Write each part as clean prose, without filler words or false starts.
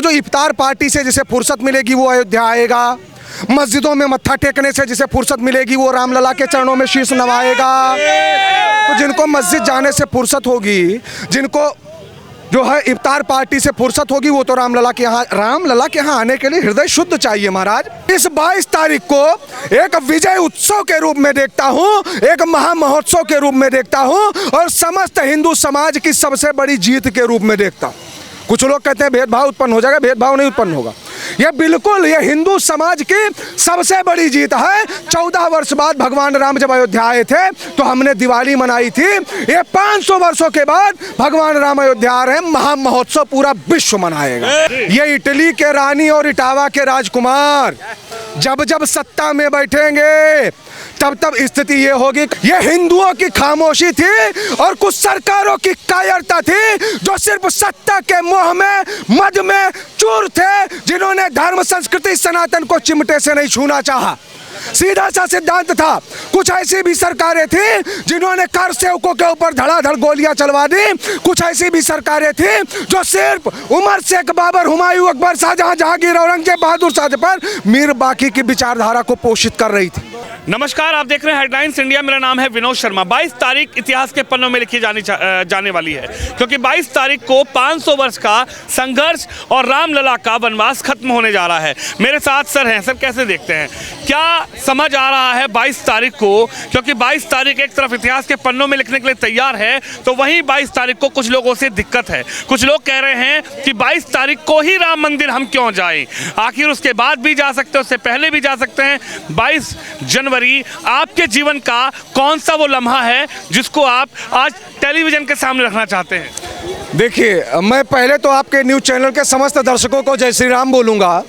जो इफ्तार पार्टी से जिसे फुर्सत मिलेगी वो अयोध्या आएगा, मस्जिदों में मत्था टेकने से जिसे फुर्सत मिलेगी वो रामलला के चरणों में शीश नवाएगा। तो जिनको मस्जिद जाने से फुर्सत होगी, जिनको जो है इफ्तार पार्टी से फुर्सत होगी, वो तो रामलला के यहाँ आने के लिए हृदय शुद्ध चाहिए महाराज। इस 22 तारीख को एक विजय उत्सव के रूप में देखता हूँ, एक महा महोत्सव के रूप में देखता हूँ और समस्त हिंदू समाज की सबसे बड़ी जीत के रूप में देखता हूँ। कुछ लोग कहते हैं भेदभाव उत्पन्न हो जाएगा, भेदभाव नहीं उत्पन्न होगा। ये बिल्कुल ये हिंदू समाज की सबसे बड़ी जीत है। 14 वर्ष बाद भगवान राम जब अयोध्या आए थे तो हमने दिवाली मनाई थी। ये 500 वर्षों के बाद भगवान राम अयोध्या आ रहे हैं, महा महोत्सव पूरा विश्व मनाएगा। ये इटली के रानी और इटावा के राजकुमार जब जब सत्ता में बैठेंगे तब तब स्थिति ये होगी। ये हिंदुओं की खामोशी थी और कुछ सरकारों की कायरता थी जो सिर्फ सत्ता के मोह में मद में चूर थे, जिन्होंने धर्म संस्कृति सनातन को चिमटे से नहीं छूना चाहा। सीधा सा सिद्धांत था। कुछ ऐसी भी सरकारें थी जिन्होंने कर सेवकों के ऊपर धड़ाधड़ गोलियां चलवा दी। कुछ ऐसी भी सरकारें थी जो सिर्फ उमर शेख, बाबर, हुमायूं, अकबर, शाहजहां, जहांगीर, औरंगजेब, बहादुर शाह पर मीर बाकी की विचारधारा को पोषित कर रही थी। नमस्कार, आप देख रहे हैं हेडलाइंस इंडिया। मेरा नाम है विनोद शर्मा। 22 तारीख इतिहास के पन्नों में लिखी जाने वाली है, क्योंकि 22 तारीख को 500 वर्ष का संघर्ष और रामलला का वनवास खत्म होने जा रहा है। मेरे साथ सर हैं। सर, कैसे देखते हैं, क्या समझ आ रहा है 22 तारीख को? क्योंकि 22 तारीख एक तरफ इतिहास के पन्नों में लिखने के लिए तैयार है, तो वहीं 22 तारीख को कुछ लोगों से दिक्कत है। कुछ लोग कह रहे हैं कि 22 तारीख को ही राम मंदिर हम क्यों जाएं, आखिर उसके बाद भी जा सकते हैं, उससे पहले भी जा सकते हैं। 22 जनवरी आपके जीवन का कौन सा वो लम्हा है जिसको आप आज टेलीविजन के सामने रखना चाहते हैं? देखिए, मैं पहले तो आपके न्यूज़ चैनल के समस्त दर्शकों को जय श्री राम बोलूँगा।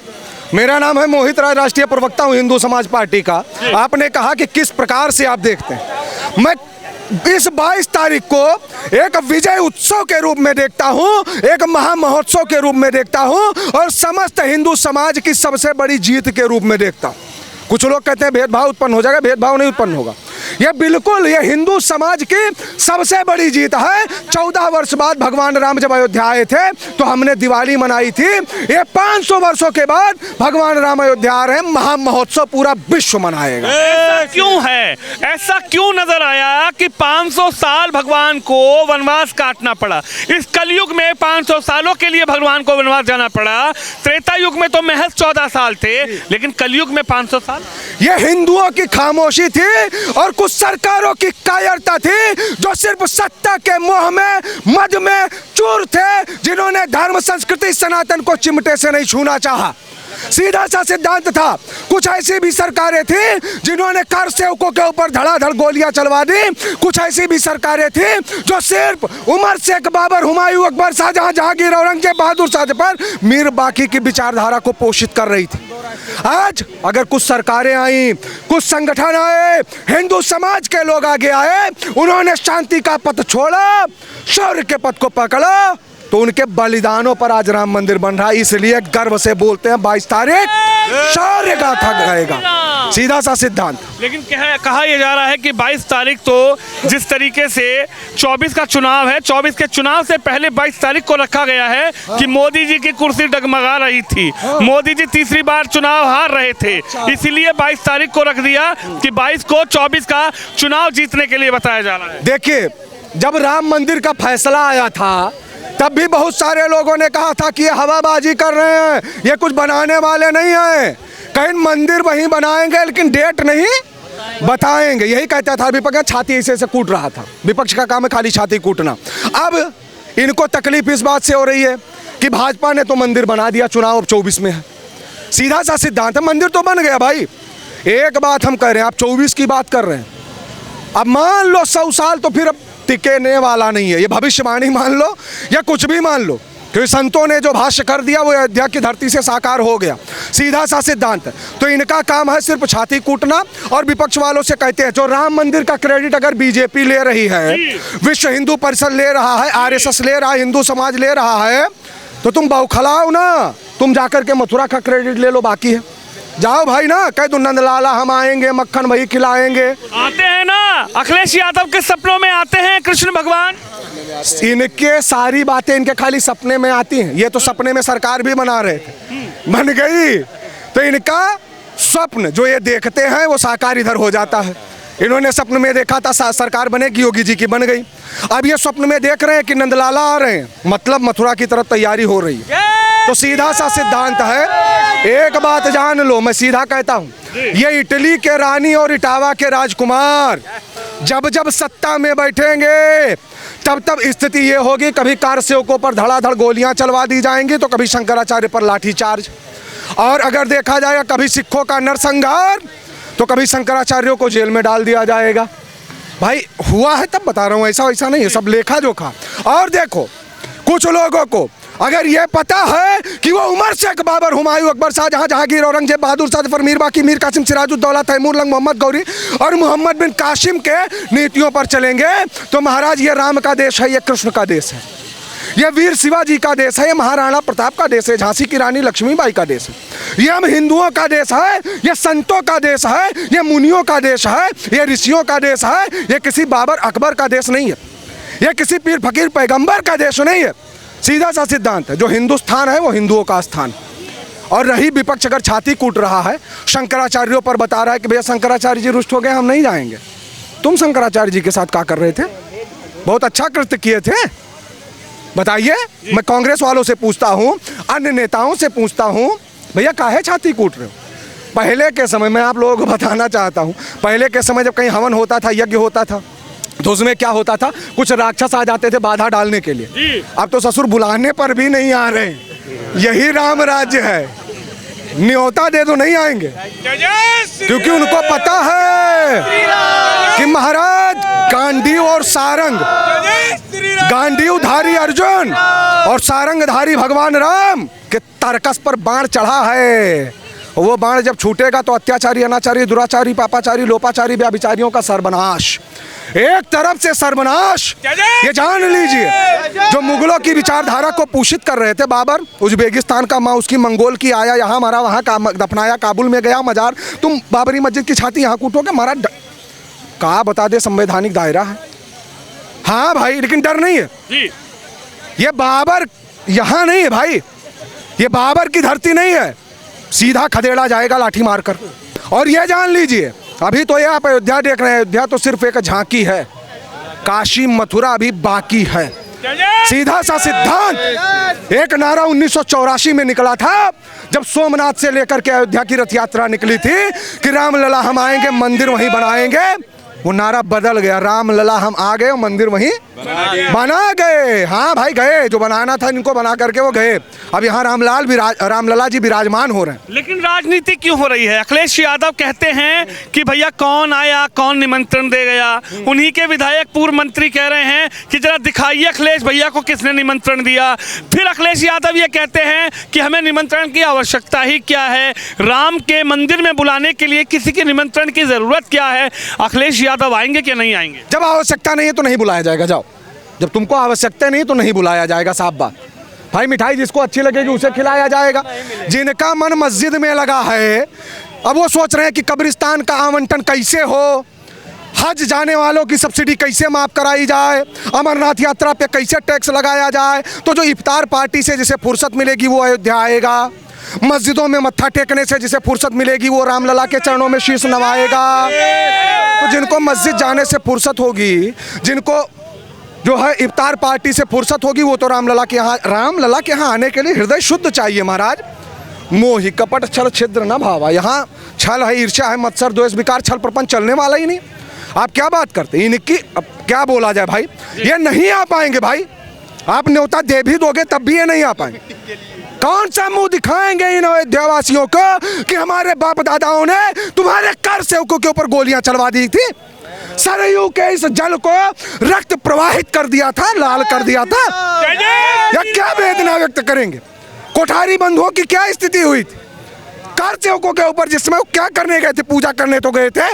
मेरा नाम है मोहित राय, राष्ट्रीय प्रवक्ता हूँ हिंदू समाज पार्टी का। आपने कहा कि किस प्रकार से आप देखते हैं, मैं इस 22 तारीख को एक विजय उत्सव के रूप में देखता हूँ, एक महा महोत्सव के रूप में देखता हूँ और समस्त हिंदू समाज की सबसे बड़ी जीत के रूप में देखता हूँ। कुछ लोग कहते हैं भेदभाव उत्पन्न हो जाएगा, भेदभाव नहीं उत्पन्न होगा। ये बिल्कुल ये हिंदू समाज की सबसे बड़ी जीत है। 14 वर्ष बाद भगवान राम जब अयोध्या आए थे तो हमने दिवाली मनाई थी। ये 500 वर्षों के बाद भगवान राम अयोध्या आ रहे हैं, महा महोत्सव पूरा विश्व मनाएगा। ऐसा क्यों है? ऐसा क्यों नजर आया कि 500 साल भगवान को वनवास काटना पड़ा? इस कलयुग में 500 सालों के लिए भगवान को वनवास जाना पड़ा। त्रेता युग में तो महज 14 साल थे, लेकिन कलयुग में 500 साल। ये हिंदुओं की खामोशी थी और कुछ सरकारों की कायरता थी जो सिर्फ सत्ता के मोह में मद में चूर थे, जिन्होंने धर्म संस्कृति सनातन को चिमटे से नहीं छूना चाहा। सीधा सा सिद्धांत था। कुछ ऐसी भी सरकारें थी जिन्होंने कर सेवकों के ऊपर धड़ाधड़ गोलियां चलवा दी। कुछ ऐसी भी सरकारें थी जो सिर्फ उमर शेख, बाबर, हुमायूं, अकबर, शाहजहां, जहांगीर, औरंगजेब, बहादुर शाह पर मीर बाकी की विचारधारा को पोषित कर रही थी। आज अगर कुछ सरकारें आई, कुछ संगठन आए, हिंदू समाज के लोग आगे आए, उन्होंने शांति का पथ छोड़ा, शौर्य के पथ को पकड़ा, तो उनके बलिदानों पर आज राम मंदिर बन रहा है। इसलिए गर्व से बोलते हैं 22 तारीख शौर्य गाथा गाएगा। सीधा सा सिद्धांत। लेकिन कहा यह जा रहा है कि 22 तारीख तो जिस तरीके से 24 का चुनाव है, 24 के चुनाव से पहले 22 तारीख को रखा गया है कि मोदी जी की कुर्सी डगमगा रही थी। मोदी जी तीसरी बार चुनाव हार रहे थे, इसीलिए 22 तारीख को रख दिया कि 22 को 24 का चुनाव जीतने के लिए बताया जा रहा है। देखिए, जब राम मंदिर का फैसला आया था तब भी बहुत सारे लोगों ने कहा था कि ये हवाबाजी कर रहे हैं, ये कुछ बनाने वाले नहीं हैं, कहीं मंदिर वहीं बनाएंगे लेकिन डेट नहीं बताएंगे। यही कहता था विपक्ष, छाती ऐसे कूट रहा था। विपक्ष का काम है खाली छाती कूटना। अब इनको तकलीफ इस बात से हो रही है कि भाजपा ने तो मंदिर बना दिया, चुनाव अब 24 में है। सीधा सा सिद्धांत है, मंदिर तो बन गया भाई। एक बात हम कह रहे हैं, आप 24 की बात कर रहे हैं। अब मान लो 100 साल तो फिर अब टिकने वाला नहीं है। ये भविष्यवाणी मान लो या कुछ भी मान लो, क्योंकि संतों ने जो भाष्य कर दिया वो अयोध्या की धरती से साकार हो गया। सीधा सा सिद्धांत है। तो इनका काम है सिर्फ छाती कूटना। और विपक्ष वालों से कहते हैं जो राम मंदिर का क्रेडिट अगर बीजेपी ले रही है, विश्व हिंदू परिषद ले रहा है, आरएसएस ले रहा है, हिंदू समाज ले रहा है, तो तुम बौखलाओ ना, तुम जाकर के मथुरा का क्रेडिट ले लो, बाकी है। जाओ भाई ना, कह दो नंदलाला हम आएंगे, मक्खन भाई खिलाएंगे। आते हैं ना, अखिलेश यादव के सपनों में आते हैं कृष्ण भगवान। इनके सारी बातें इनके खाली सपने में आती हैं। ये तो सपने में सरकार भी बना रहे थे, बन गई, तो इनका स्वप्न जो ये देखते हैं वो साकार इधर हो जाता है। इन्होंने स्वप्न में देखा था सरकार बनेगी, योगी जी की बन गई। अब ये स्वप्न में देख रहे हैं कि नंदलाला आ रहे हैं, मतलब मथुरा की तरफ तैयारी हो रही है। तो सीधा सा सिद्धांत है, एक बात जान लो, मैं सीधा कहता हूँ, ये इटली के रानी और इटावा के राजकुमार जब जब सत्ता में बैठेंगे तब तब स्थिति ये होगी, कभी कार सेवकों पर धड़ाधड़ गोलियां चलवा दी जाएंगी, तो कभी शंकराचार्य पर लाठीचार्ज, और अगर देखा जाएगा कभी सिखों का नरसंहार, तो कभी शंकराचार्यों को जेल में डाल दिया जाएगा। भाई हुआ है तब बता रहा हूँ, ऐसा वैसा नहीं है, सब लेखा जोखा। और देखो कुछ लोगों को अगर ये पता है कि वो उमर शेख, बाबर, हुमायूं, अकबर, शाहजहां, जहांगीर, औरंगजेब, बहादुर शाह, जफर, मीर बाकी, मीर कासिम, सिराजुद्दौला, तैमूर लंग, मोहम्मद गौरी और मोहम्मद बिन कासिम के नीतियों पर चलेंगे, तो महाराज ये राम का देश है, ये कृष्ण का देश है, ये वीर शिवाजी का देश है, ये महाराणा प्रताप का देश है, झांसी की रानी लक्ष्मीबाई का देश है, ये हम हिंदुओं का देश है, ये संतों का देश है, ये मुनियों का देश है, ये ऋषियों का देश है, ये किसी बाबर अकबर का देश नहीं है, ये किसी पीर फकीर पैगंबर का देश नहीं है। सीधा सा सिद्धांत है, जो हिंदुस्तान है वो हिंदुओं का स्थान। और रही विपक्ष अगर छाती कूट रहा है, शंकराचार्यों पर बता रहा है कि भैया शंकराचार्य जी रुष्ट हो गए, हम नहीं जाएंगे। तुम शंकराचार्य जी के साथ क्या कर रहे थे? बहुत अच्छा कृत्य किए थे, बताइए। मैं कांग्रेस वालों से पूछता हूँ, अन्य नेताओं से पूछता हूँ, भैया काहे छाती कूट रहे हो? पहले के समय में आप लोगों को बताना चाहता हूँ, पहले के समय जब कहीं हवन होता था, यज्ञ होता था, तो उसमें क्या होता था, कुछ राक्षस आ जाते थे बाधा डालने के लिए। अब तो ससुर बुलाने पर भी नहीं आ रहे, यही राम राज्य है, न्योता दे दो नहीं आएंगे, क्योंकि उनको पता है कि महाराज गांडीव और सारंग, गांडीवधारी अर्जुन और सारंगधारी भगवान राम के तरकस पर बाण चढ़ा है। वो बाण जब छूटेगा तो अत्याचारी, अनाचारी, दुराचारी, पापाचारी, लोपाचारी, व्याभिचारियों का सर्वनाश, एक तरफ से सर्वनाश। ये जान लीजिए, जो मुगलों की विचारधारा को पोषित कर रहे थे, बाबर उज्बेकिस्तान का माँ उसकी मंगोल की आया, यहाँ मारा, वहाँ का दफनाया, काबुल में गया मजार, तुम बाबरी मस्जिद की छाती यहाँ कूटोगे, मारा। कहा बता दे, संवैधानिक दायरा है। हाँ भाई, लेकिन डर नहीं है जी। ये बाबर यहाँ नहीं है भाई, ये बाबर की धरती नहीं है, सीधा खदेड़ा जाएगा लाठी मारकर। और ये जान लीजिए, अभी तो ये आप अयोध्या देख रहे हैं, अयोध्या तो सिर्फ एक झांकी है, काशी मथुरा अभी बाकी है। सीधा सा सिद्धांत, एक नारा 1984 में निकला था, जब सोमनाथ से लेकर के अयोध्या की रथ यात्रा निकली थी कि रामलला हम आएंगे, मंदिर वहीं बनाएंगे। वो नारा बदल गया, रामलला हम आ गए और मंदिर वहीं बना गए। हाँ भाई गए, जो बनाना था इनको बना करके वो गए। अब यहाँ रामलला जी विराजमान हो रहे हैं। लेकिन राजनीति क्यों हो रही है? अखिलेश यादव कहते हैं कि भैया कौन आया, कौन निमंत्रण दे गया। उन्हीं के विधायक पूर्व मंत्री कह रहे हैं कि जरा दिखाइए अखिलेश भैया को किसने निमंत्रण दिया। फिर अखिलेश यादव ये कहते हैं कि हमें निमंत्रण की आवश्यकता ही क्या है, राम के मंदिर में बुलाने के लिए किसी के निमंत्रण की जरूरत क्या है। अखिलेश यादव आएंगे कि नहीं आएंगे? जब आवश्यकता नहीं है तो नहीं बुलाया जाएगा, जाओ। जब तुमको आवश्यकता नहीं तो नहीं बुलाया जाएगा, साफ बात। भाई मिठाई जिसको अच्छी लगेगी उसे खिलाया जाएगा। जिनका मन मस्जिद में लगा है, अब वो सोच रहे हैं कि कब्रिस्तान का आवंटन कैसे हो, हज जाने वालों की सब्सिडी कैसे माफ कराई जाए, अमरनाथ यात्रा पे कैसे टैक्स लगाया जाए। तो जो इफ्तार पार्टी से जिसे फुर्सत मिलेगी वो अयोध्या आएगा, मस्जिदों में मत्था टेकने से जिसे फुर्सत मिलेगी वो रामलला के चरणों में शीश नवाएगा। तो जिनको मस्जिद जाने से फुर्सत होगी, जिनको जो है इफ्तार पार्टी से फुर्सत होगी, वो तो रामलला के यहाँ आने के लिए हृदय शुद्ध चाहिए महाराज। मोहि कपट छल छिद्र न भावा, यहाँ छल है, ईर्ष्या है, मत्सर, द्वेष, विकार, छल प्रपंच चलने वाला ही नहीं। आप क्या बात करते हैं इनकी? अब क्या बोला जाए भाई, ये नहीं आ पाएंगे भाई। आप न्योता दे भी दोगे तब भी ये नहीं आ पाएंगे। कौन सा मुंह दिखाएंगे इन अयोध्यावासियों को कि हमारे बाप दादाओं ने तुम्हारे कर सेवकों के ऊपर गोलियां चलवा दी थी, सरयू के इस जल को रक्त प्रवाहित कर दिया था, लाल कर दिया था। या क्या वेदना व्यक्त करेंगे? कोठारी बंधुओं की क्या स्थिति हुई थी कर सेवकों के ऊपर, जिसमें वो क्या करने गए थे? पूजा करने तो गए थे,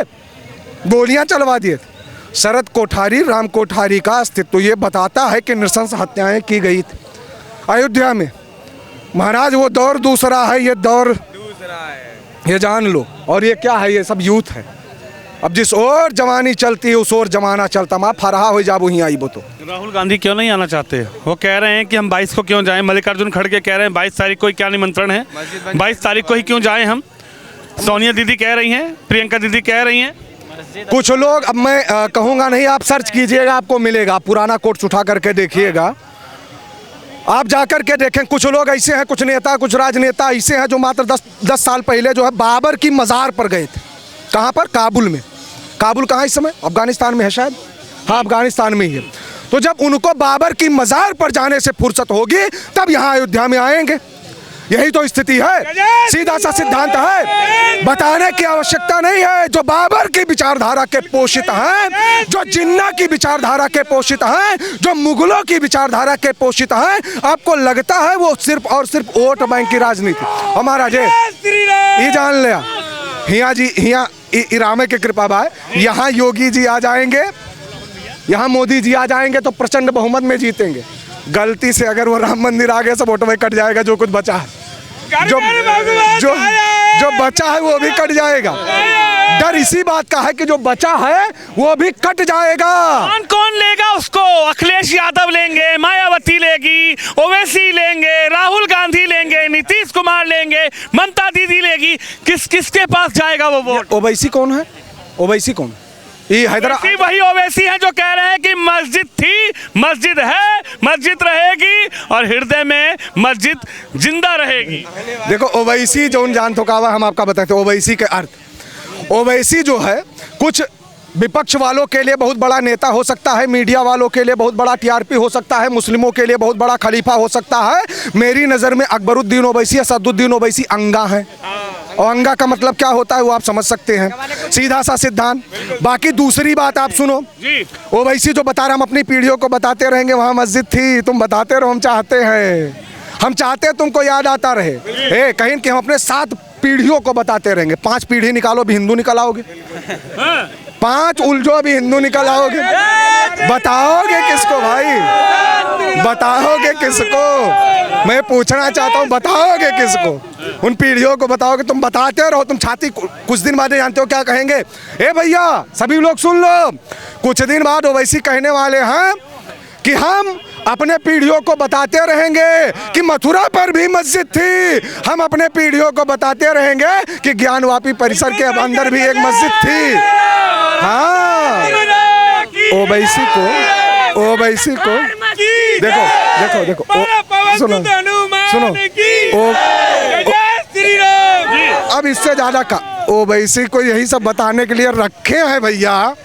गोलियां चलवा दिए थे। शरद कोठारी, राम कोठारी का अस्तित्व ये बताता है कि नृशंस हत्याएं की गई थी अयोध्या में। महाराज वो दौर दूसरा है, ये दौर दूसरा है। ये जान लो। और ये क्या है, ये सब यूथ है। अब जिस ओर जवानी चलती है उस ओर जमाना चलता। माँ फरहा हो जा वहीं आई वो तो। राहुल गांधी क्यों नहीं आना चाहते? वो कह रहे हैं कि हम 22 को क्यों जाएं। मल्लिकार्जुन खड़गे कह रहे हैं 22 तारीख को ही क्या निमंत्रण है, 22 तारीख को ही क्यों जाएं हम। सोनिया दीदी कह रही हैं, प्रियंका दीदी कह रही हैं। कुछ लोग, अब मैं कहूँगा नहीं, आप सर्च कीजिएगा आपको मिलेगा, पुराना कोट्स उठा करके देखिएगा, आप जाकर के देखें। कुछ लोग ऐसे हैं, कुछ नेता, कुछ राजनेता ऐसे हैं जो मात्र 10 साल पहले जो है बाबर की मज़ार पर गए थे। कहाँ पर? काबुल में। काबुल कहाँ इस समय? अफगानिस्तान में है शायद। हाँ, अफगानिस्तान में ही है। तो जब उनको बाबर की मज़ार पर जाने से फुर्सत होगी तब यहाँ अयोध्या में आएंगे। यही तो स्थिति है, सीधा सा सिद्धांत है, बताने की आवश्यकता नहीं है। जो बाबर की विचारधारा के पोषित हैं, जो जिन्ना की विचारधारा के पोषित हैं, जो मुगलों की विचारधारा के पोषित हैं, आपको लगता है वो सिर्फ और सिर्फ वोट बैंक की राजनीति। हमारा जे ये जान लिया, हिया जी, हिया इरामे के कृपा भाई, यहाँ योगी जी आ जाएंगे, यहाँ मोदी जी आ जाएंगे तो प्रचंड बहुमत में जीतेंगे। गलती से अगर वो राम मंदिर आ गया सब वोट में कट जाएगा। जो कुछ बचा है, जो बचा है वो भी कट जाएगा। डर इसी बात का है कि जो बचा है वो भी कट जाएगा। कौन लेगा उसको? अखिलेश यादव लेंगे, मायावती लेगी, ओवैसी लेंगे, राहुल गांधी लेंगे, नीतीश कुमार लेंगे, ममता दीदी लेगी। किसके पास जाएगा वो वोट? ओवैसी कौन है? ओवैसी कौन? ये हैदराबाद वही ओवैसी हैं जो कह रहे हैं कि मस्जिद थी, मस्जिद है, मस्जिद रहेगी और हृदय में मस्जिद जिंदा रहेगी। देखो ओवैसी जो जानते हो, हम आपका बताते हैं ओवैसी के अर्थ। ओवैसी जो है कुछ विपक्ष वालों के लिए बहुत बड़ा नेता हो सकता है, मीडिया वालों के लिए बहुत बड़ा टीआरपी हो सकता है, मुस्लिमों के लिए बहुत बड़ा खलीफा हो सकता है। मेरी नज़र में अकबरुद्दीन ओवैसी, असदुद्दीन ओवैसी अंगा है। और अंगा का मतलब क्या होता है वो आप समझ सकते हैं, सीधा सा सिद्धांत। बाकी दूसरी बात आप सुनो, ओवैसी जो बता रहे, हम अपनी पीढ़ियों को बताते रहेंगे वहाँ मस्जिद थी, तुम बताते रहो, हम चाहते हैं तुमको याद आता रहे। कहीं कि हम अपने 7 पीढ़ियों को बताते रहेंगे। 5 पीढ़ी निकालो भी हिंदू निकल आओगे, 5 उलझो भी हिंदू निकल आओगे। बताओगे किसको भाई? बताओगे किसको? मैं पूछना चाहता हूँ, बताओगे किसको? उन पीढ़ियों को बताओगे? तुम बताते रहो, तुम छाती कुछ दिन बाद जानते हो क्या कहेंगे? ए भैया सभी लोग सुन लो, कुछ दिन बाद ओवैसी कहने वाले हैं कि हम अपने पीढ़ियों को बताते रहेंगे कि मथुरा पर भी मस्जिद थी। हम अपने पीढ़ियों को बताते रहेंगे कि ज्ञानवापी परिसर के अंदर भी एक मस्जिद थी। हाँ, ओवैसी को देखो सुनो अब इससे ज्यादा का ओवैसी को यही सब बताने के लिए रखे हैं भैया,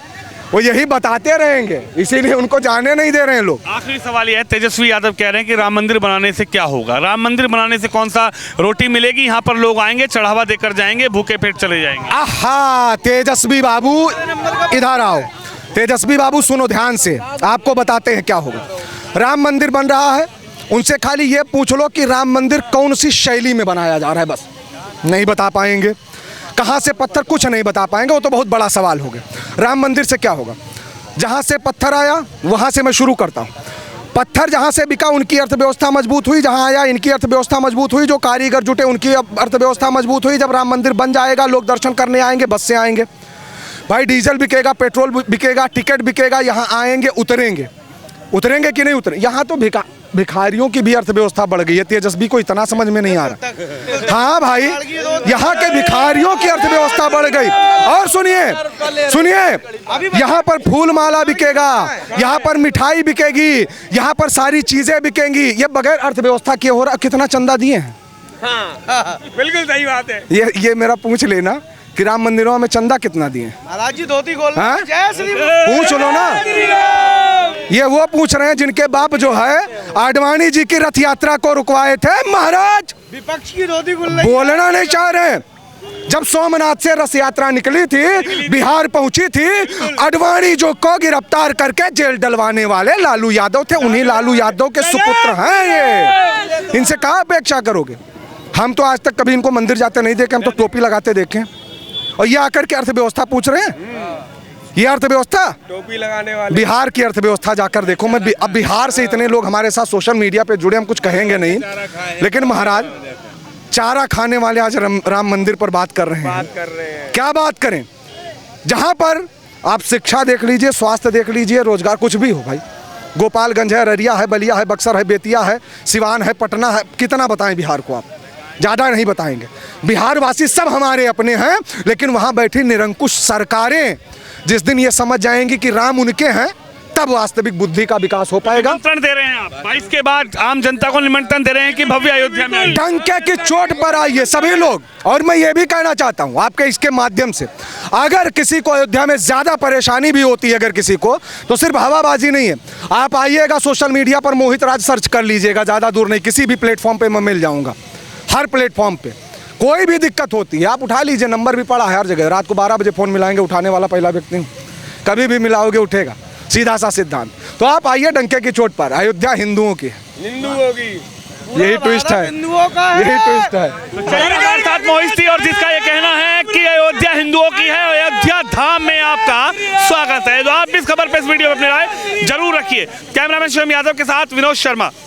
वो यही बताते रहेंगे, इसीलिए उनको जाने नहीं दे रहे हैं लोग। आखिरी सवाल ये है, तेजस्वी यादव कह रहे हैं कि राम मंदिर बनाने से क्या होगा? राम मंदिर बनाने से कौन सा रोटी मिलेगी? यहाँ पर लोग आएंगे, चढ़ावा देकर जाएंगे, भूखे पेट चले जाएंगे। आहा, तेजस्वी बाबू इधर आओ। तेजस्वी बाबू सुनो ध्यान से, आपको बताते हैं क्या होगा। राम मंदिर बन रहा है, उनसे खाली ये पूछ लो कि राम मंदिर कौन सी शैली में बनाया जा रहा है, बस नहीं बता पाएंगे। कहाँ से पत्थर, कुछ नहीं बता पाएंगे, वो तो बहुत बड़ा सवाल हो गया। राम मंदिर से क्या होगा? जहाँ से पत्थर आया वहाँ से मैं शुरू करता हूँ। पत्थर जहाँ से बिका उनकी अर्थव्यवस्था मजबूत हुई, जहाँ आया इनकी अर्थव्यवस्था मजबूत हुई, जो कारीगर जुटे उनकी अर्थव्यवस्था मजबूत हुई। जब राम मंदिर बन जाएगा लोग दर्शन करने आएंगे, बस से आएंगे भाई, डीजल बिकेगा, पेट्रोल बिकेगा, टिकट बिकेगा, यहाँ आएंगे, उतरेंगे कि नहीं उतरेंगे? यहाँ तो भिखारियों की भी अर्थव्यवस्था बढ़ गई है। तेजस्वी को इतना समझ में नहीं आ रहा। हाँ भाई, यहाँ के भिखारियों की अर्थव्यवस्था बढ़ गई। और सुनिए, यहाँ पर फूल माला बिकेगा, यहाँ पर मिठाई बिकेगी, यहाँ पर सारी चीजें बिकेंगी। ये बगैर अर्थव्यवस्था के हो रहा। कितना चंदा दिए हैं? बिल्कुल सही बात है। ये मेरा पूछ लेना कि राम मंदिरों में चंदा कितना दिए? महाराज जी धोती खोल, पूछ लो ना। ये वो पूछ रहे हैं जिनके बाप जो है आडवाणी जी की रथ यात्रा को रुकवाए थे। महाराज विपक्ष की धोती खुल, बोलना नहीं चाह रहे। जब सोमनाथ से रथ यात्रा निकली थी, बिहार पहुंची थी, आडवाणी जो को गिरफ्तार करके जेल डलवाने वाले लालू यादव थे। उन्हीं लालू यादव के सुपुत्र हैं ये। इनसे कहाँ अपेक्षा करोगे? हम तो आज तक कभी इनको मंदिर जाते नहीं देखे, हम तो टोपी लगाते देखे। और ये आकर के अर्थव्यवस्था पूछ रहे हैं। ये अर्थव्यवस्था टोपी लगाने वाले बिहार की अर्थव्यवस्था जाकर देखो। मैं अब बिहार से इतने लोग हमारे साथ सोशल मीडिया पे जुड़े, हम कुछ कहेंगे नहीं, लेकिन महाराज चारा खाने वाले आज राम मंदिर पर बात कर रहे हैं। बात कर रहे हैं। क्या बात करें, जहां पर आप शिक्षा देख लीजिए, स्वास्थ्य देख लीजिए, रोजगार कुछ भी हो भाई, गोपालगंज है, अररिया है, बलिया है, बक्सर है, बेतिया है, सिवान है, पटना है, कितना बताएं बिहार को, आप ज़्यादा नहीं बताएंगे। बिहार वासी सब हमारे अपने हैं, लेकिन वहाँ बैठी निरंकुश सरकारें जिस दिन ये समझ जाएंगी कि राम उनके हैं, तब वास्तविक बुद्धि का विकास हो पाएगा। निमंत्रण दे रहे हैं आप 22 के बाद आम जनता को निमंत्रण दे रहे हैं कि भव्य अयोध्या में आइए। डंके की चोट पर आइए सभी लोग। और मैं ये भी कहना चाहता हूँ आपके इसके माध्यम से, अगर किसी को अयोध्या में ज़्यादा परेशानी भी होती है अगर किसी को, तो सिर्फ हवाबाजी नहीं है, आप आइएगा सोशल मीडिया पर मोहित राज सर्च कर लीजिएगा, ज़्यादा दूर नहीं, किसी भी प्लेटफॉर्म पर मैं मिल जाऊँगा, हर प्लेटफॉर्म पर। कोई भी दिक्कत होती है आप उठा लीजिए, नंबर भी पड़ा है हर जगह। रात को 12 बजे फ़ोन मिलाएंगे, उठाने वाला पहला व्यक्ति हूँ, कभी भी मिलाओगे उठेगा, सीधा सा सिद्धांत। तो आप आइए डंके की चोट पर, अयोध्या हिंदुओं की है, हिंदुओं की, यही ट्विस्ट है, हिंदुओं का है। यही ट्विस्ट है। हमारे साथ मोहित थी और जिसका ये कहना है कि अयोध्या हिंदुओं की है। अयोध्या धाम में आपका स्वागत है। तो आप भी इस खबर पे, इस वीडियो पे अपनी राय जरूर रखिए। कैमरामैन शिवम यादव के साथ विनोद शर्मा।